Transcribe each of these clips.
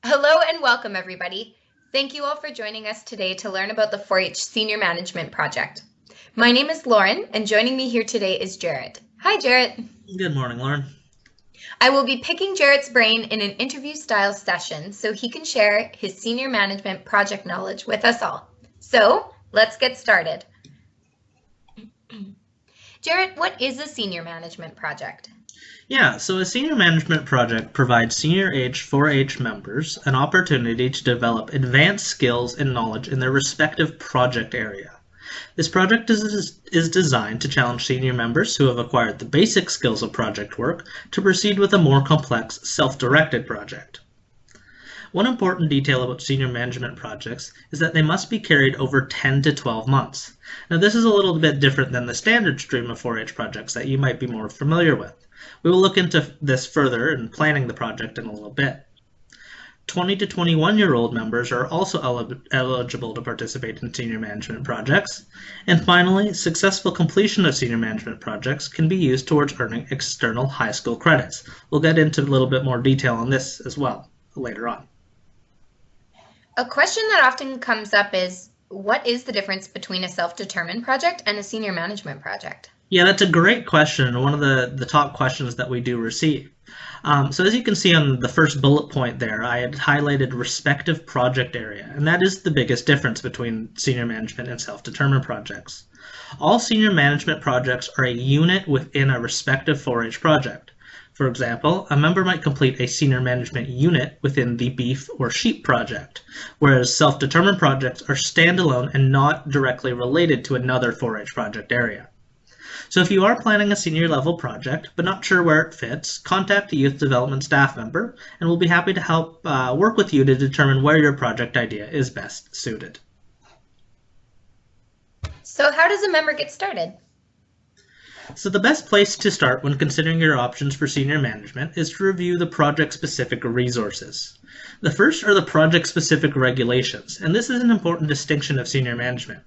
Hello and welcome, everybody. Thank you all for joining us today to learn about the 4-H Senior Management Project. My name is Lauren, and joining me here today is Jarrett. Hi, Jarrett. Good morning, Lauren. I will be picking Jarrett's brain in an interview-style session so he can share his senior management project knowledge with us all. So, let's get started. Jarrett, what is a senior management project? Yeah, so a senior management project provides senior age 4-H members an opportunity to develop advanced skills and knowledge in their respective project area. This project is designed to challenge senior members who have acquired the basic skills of project work to proceed with a more complex, self-directed project. One important detail about senior management projects is that they must be carried over 10 to 12 months. Now this is a little bit different than the standard stream of 4-H projects that you might be more familiar with. We will look into this further in planning the project in a little bit. 20 to 21-year-old members are also eligible to participate in senior management projects. And finally, successful completion of senior management projects can be used towards earning external high school credits. We'll get into a little bit more detail on this as well later on. A question that often comes up is, what is the difference between a self-determined project and a senior management project? Yeah, that's a great question, and one of the top questions that we do receive. So as you can see on the first bullet point there, I had highlighted respective project area, and that is the biggest difference between senior management and self-determined projects. All senior management projects are a unit within a respective 4-H project. For example, a member might complete a senior management unit within the beef or sheep project, whereas self-determined projects are standalone and not directly related to another 4-H project area. So if you are planning a senior level project but not sure where it fits, contact a youth development staff member and we'll be happy to help work with you to determine where your project idea is best suited. So how does a member get started? So the best place to start when considering your options for senior management is to review the project-specific resources. The first are the project-specific regulations, and this is an important distinction of senior management.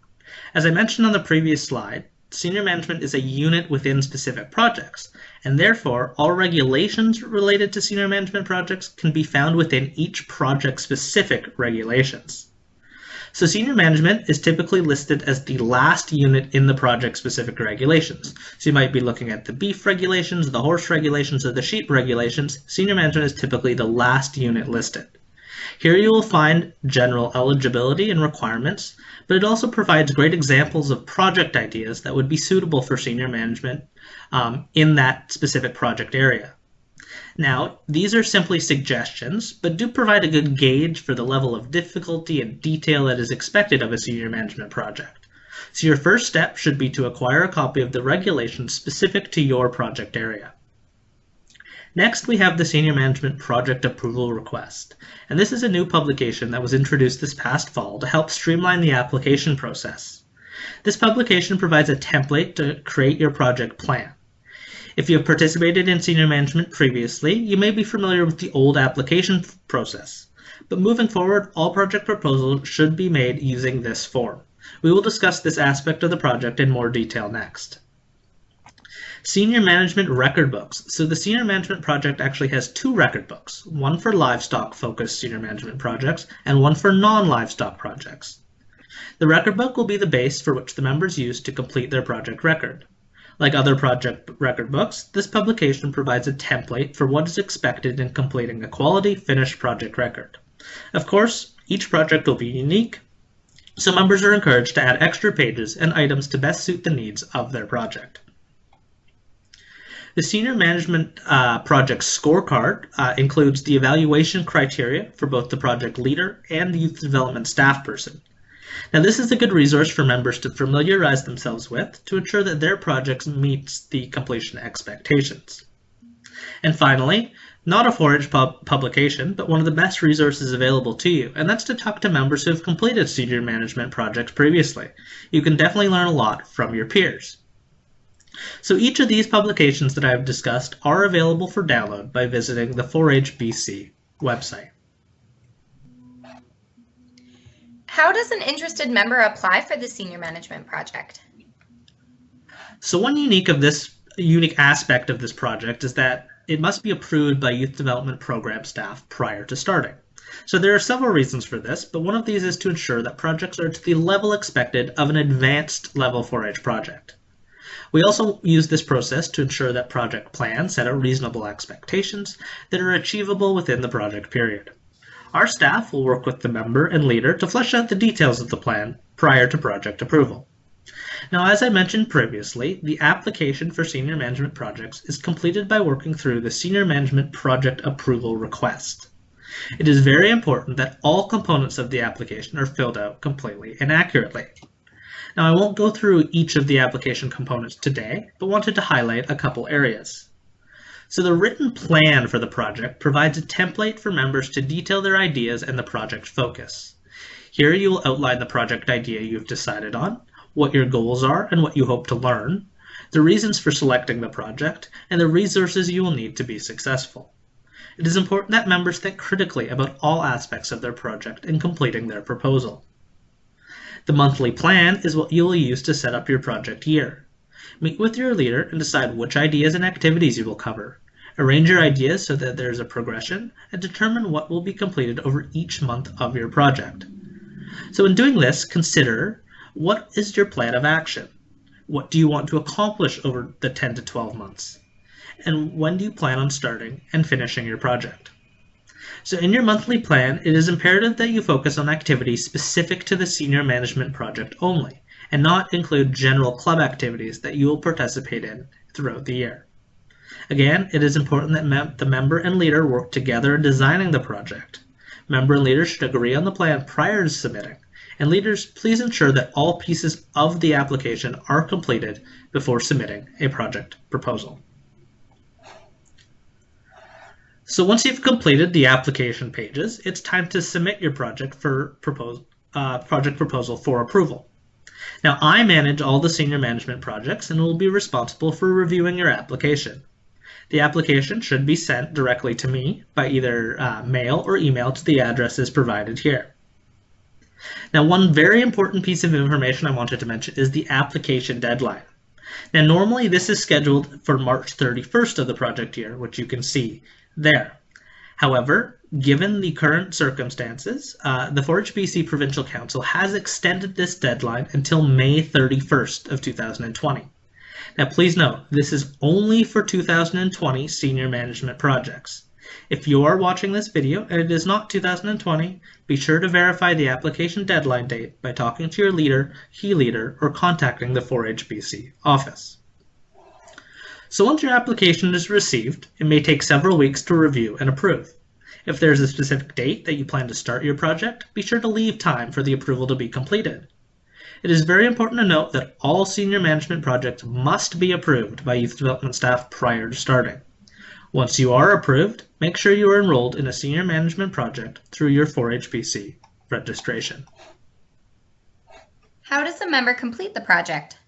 As I mentioned on the previous slide, senior management is a unit within specific projects, and therefore all regulations related to senior management projects can be found within each project-specific regulations. So senior management is typically listed as the last unit in the project-specific regulations. So you might be looking at the beef regulations, the horse regulations, or the sheep regulations. Senior management is typically the last unit listed. Here you will find general eligibility and requirements, but it also provides great examples of project ideas that would be suitable for senior management in that specific project area. Now, these are simply suggestions, but do provide a good gauge for the level of difficulty and detail that is expected of a senior management project. So your first step should be to acquire a copy of the regulations specific to your project area. Next, we have the Senior Management Project Approval Request, and this is a new publication that was introduced this past fall to help streamline the application process. This publication provides a template to create your project plan. If you have participated in senior management previously, you may be familiar with the old application process, but moving forward, all project proposals should be made using this form. We will discuss this aspect of the project in more detail next. Senior Management Record Books. So the Senior Management Project actually has two record books, one for livestock-focused senior management projects and one for non-livestock projects. The record book will be the base for which the members use to complete their project record. Like other project record books, this publication provides a template for what is expected in completing a quality finished project record. Of course, each project will be unique, so members are encouraged to add extra pages and items to best suit the needs of their project. The Senior Management Project Scorecard includes the evaluation criteria for both the project leader and the youth development staff person. Now this is a good resource for members to familiarize themselves with to ensure that their project meets the completion expectations. And finally, not a 4-H publication, but one of the best resources available to you, and that's to talk to members who have completed senior management projects previously. You can definitely learn a lot from your peers. So each of these publications that I have discussed are available for download by visiting the 4-HBC website. How does an interested member apply for the senior management project? So one unique aspect of this project is that it must be approved by youth development program staff prior to starting. So there are several reasons for this, but one of these is to ensure that projects are to the level expected of an advanced level 4-H project. We also use this process to ensure that project plans set out reasonable expectations that are achievable within the project period. Our staff will work with the member and leader to flesh out the details of the plan prior to project approval. Now, as I mentioned previously, the application for senior management projects is completed by working through the Senior Management Project Approval Request. It is very important that all components of the application are filled out completely and accurately. Now, I won't go through each of the application components today, but wanted to highlight a couple areas. So the written plan for the project provides a template for members to detail their ideas and the project focus. Here you will outline the project idea you've decided on, what your goals are and what you hope to learn, the reasons for selecting the project, and the resources you will need to be successful. It is important that members think critically about all aspects of their project in completing their proposal. The monthly plan is what you will use to set up your project year. Meet with your leader and decide which ideas and activities you will cover. Arrange your ideas so that there is a progression, and determine what will be completed over each month of your project. So in doing this, consider, what is your plan of action? What do you want to accomplish over the 10 to 12 months? And when do you plan on starting and finishing your project? So in your monthly plan, it is imperative that you focus on activities specific to the senior management project only, and not include general club activities that you will participate in throughout the year. Again, it is important that the member and leader work together in designing the project. Member and leader should agree on the plan prior to submitting, and leaders, please ensure that all pieces of the application are completed before submitting a project proposal. So once you've completed the application pages, it's time to submit your project proposal for approval. Now, I manage all the senior management projects and will be responsible for reviewing your application. The application should be sent directly to me by either mail or email to the addresses provided here. Now, one very important piece of information I wanted to mention is the application deadline. Now, normally this is scheduled for March 31st of the project year, which you can see there. However, given the current circumstances, the 4-HBC Provincial Council has extended this deadline until May 31st of 2020. Now, please note, this is only for 2020 senior management projects. If you are watching this video and it is not 2020, be sure to verify the application deadline date by talking to your leader, key leader, or contacting the 4-HBC office. So once your application is received, it may take several weeks to review and approve. If there's a specific date that you plan to start your project, be sure to leave time for the approval to be completed. It is very important to note that all senior management projects must be approved by youth development staff prior to starting. Once you are approved, make sure you are enrolled in a senior management project through your 4-HBC registration. How does a member complete the project?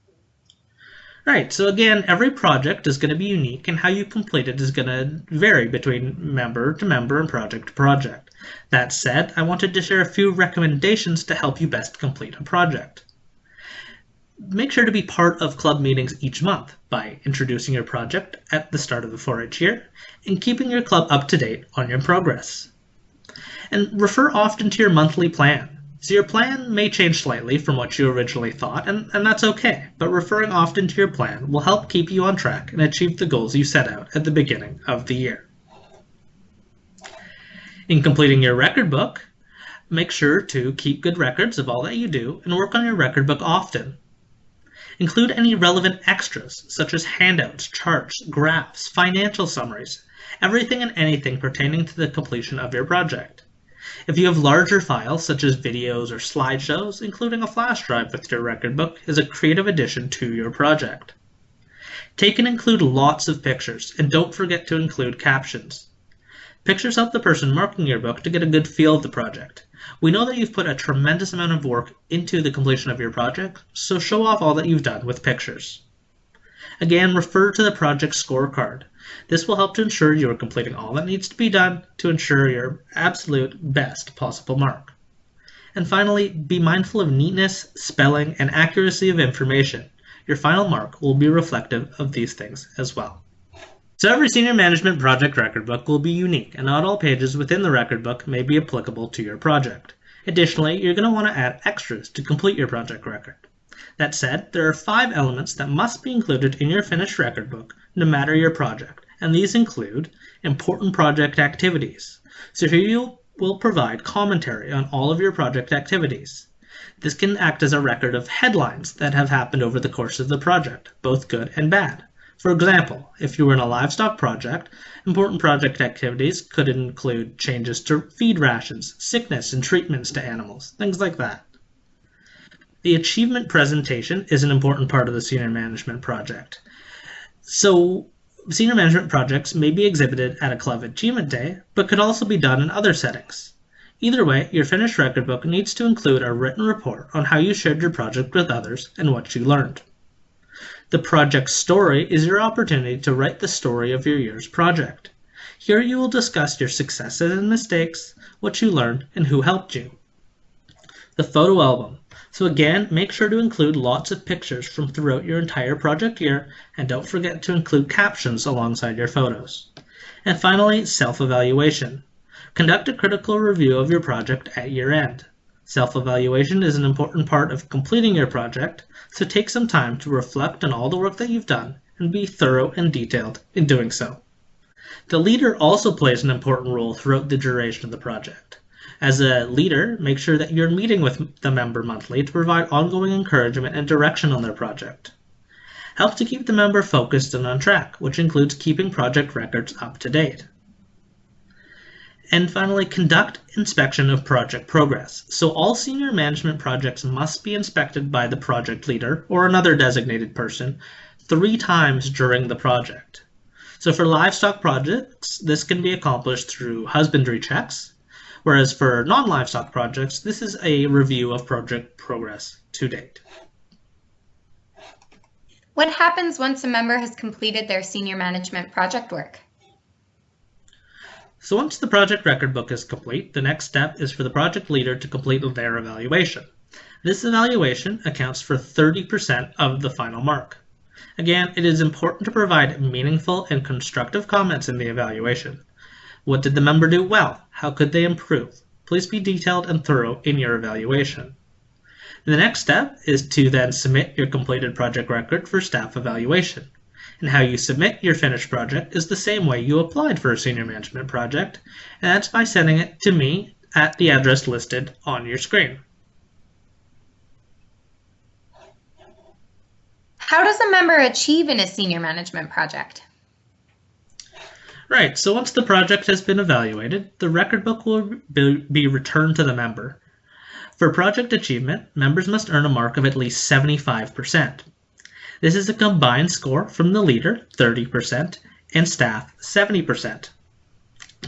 Right, so again, every project is going to be unique, and how you complete it is going to vary between member to member and project to project. That said, I wanted to share a few recommendations to help you best complete a project. Make sure to be part of club meetings each month by introducing your project at the start of the 4-H year and keeping your club up to date on your progress. And refer often to your monthly plan. So your plan may change slightly from what you originally thought, and that's okay, but referring often to your plan will help keep you on track and achieve the goals you set out at the beginning of the year. In completing your record book, make sure to keep good records of all that you do and work on your record book often. Include any relevant extras, such as handouts, charts, graphs, financial summaries, everything and anything pertaining to the completion of your project. If you have larger files, such as videos or slideshows, including a flash drive with your record book is a creative addition to your project. Take and include lots of pictures, and don't forget to include captions. Pictures help the person marking your book to get a good feel of the project. We know that you've put a tremendous amount of work into the completion of your project, so show off all that you've done with pictures. Again, refer to the project scorecard. This will help to ensure you are completing all that needs to be done to ensure your absolute best possible mark. And finally, be mindful of neatness, spelling, and accuracy of information. Your final mark will be reflective of these things as well. So every senior management project record book will be unique, and not all pages within the record book may be applicable to your project. Additionally, you're going to want to add extras to complete your project record. That said, there are 5 elements that must be included in your finished record book, no matter your project, and these include important project activities. So here you will provide commentary on all of your project activities. This can act as a record of headlines that have happened over the course of the project, both good and bad. For example, if you were in a livestock project, important project activities could include changes to feed rations, sickness and treatments to animals, things like that. The achievement presentation is an important part of the senior management project. So, senior management projects may be exhibited at a club achievement day, but could also be done in other settings. Either way, your finished record book needs to include a written report on how you shared your project with others and what you learned. The project story is your opportunity to write the story of your year's project. Here you will discuss your successes and mistakes, what you learned, and who helped you. The photo album. So again, make sure to include lots of pictures from throughout your entire project year, and don't forget to include captions alongside your photos. And finally, self-evaluation. Conduct a critical review of your project at year end. Self-evaluation is an important part of completing your project, so take some time to reflect on all the work that you've done and be thorough and detailed in doing so. The leader also plays an important role throughout the duration of the project. As a leader, make sure that you're meeting with the member monthly to provide ongoing encouragement and direction on their project. Help to keep the member focused and on track, which includes keeping project records up to date. And finally, conduct inspection of project progress. So all senior management projects must be inspected by the project leader or another designated person 3 times during the project. So for livestock projects, this can be accomplished through husbandry checks, whereas for non-livestock projects, this is a review of project progress to date. What happens once a member has completed their senior management project work? So once the project record book is complete, the next step is for the project leader to complete their evaluation. This evaluation accounts for 30% of the final mark. Again, it is important to provide meaningful and constructive comments in the evaluation. What did the member do well? How could they improve? Please be detailed and thorough in your evaluation. The next step is to then submit your completed project record for staff evaluation. And how you submit your finished project is the same way you applied for a senior management project, and that's by sending it to me at the address listed on your screen. How does a member achieve in a senior management project? Right, so once the project has been evaluated, the record book will be returned to the member. For project achievement, members must earn a mark of at least 75%. This is a combined score from the leader, 30%, and staff, 70%.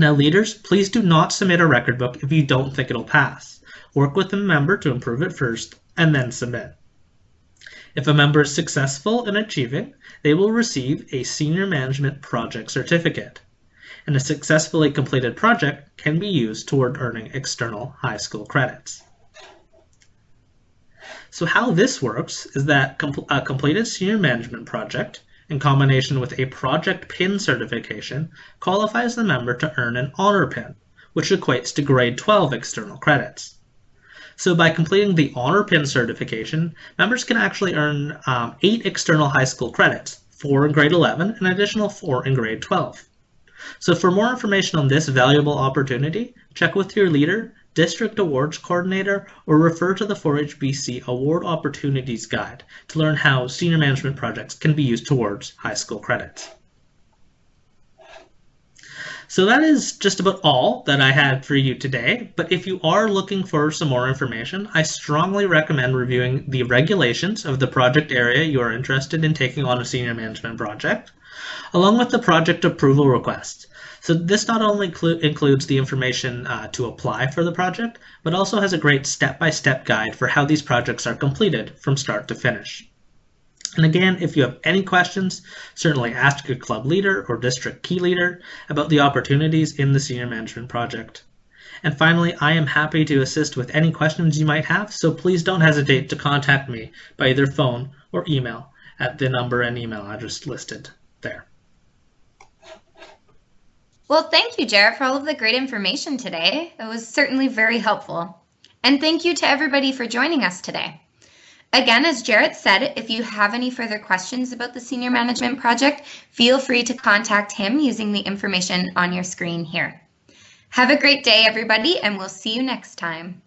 Now leaders, please do not submit a record book if you don't think it'll pass. Work with the member to improve it first, and then submit. If a member is successful in achieving, they will receive a Senior Management Project Certificate, and a successfully completed project can be used toward earning external high school credits. So how this works is that a completed senior management project, in combination with a project pin certification, qualifies the member to earn an honor pin, which equates to grade 12 external credits. So by completing the honor pin certification, members can actually earn 8 external high school credits, 4 in grade 11 and an additional 4 in grade 12. So for more information on this valuable opportunity, check with your leader, district awards coordinator, or refer to the 4-HBC Award Opportunities Guide to learn how senior management projects can be used towards high school credits. So that is just about all that I had for you today, but if you are looking for some more information, I strongly recommend reviewing the regulations of the project area you are interested in taking on a senior management project, along with the project approval request. So this not only includes the information to apply for the project, but also has a great step-by-step guide for how these projects are completed from start to finish. And again, if you have any questions, certainly ask your club leader or district key leader about the opportunities in the senior management project. And finally, I am happy to assist with any questions you might have, so please don't hesitate to contact me by either phone or email at the number and email address listed there. Well, thank you, Jarrett, for all of the great information today. It was certainly very helpful. And thank you to everybody for joining us today. Again, as Jarrett said, if you have any further questions about the Senior Management Project, feel free to contact him using the information on your screen here. Have a great day, everybody, and we'll see you next time.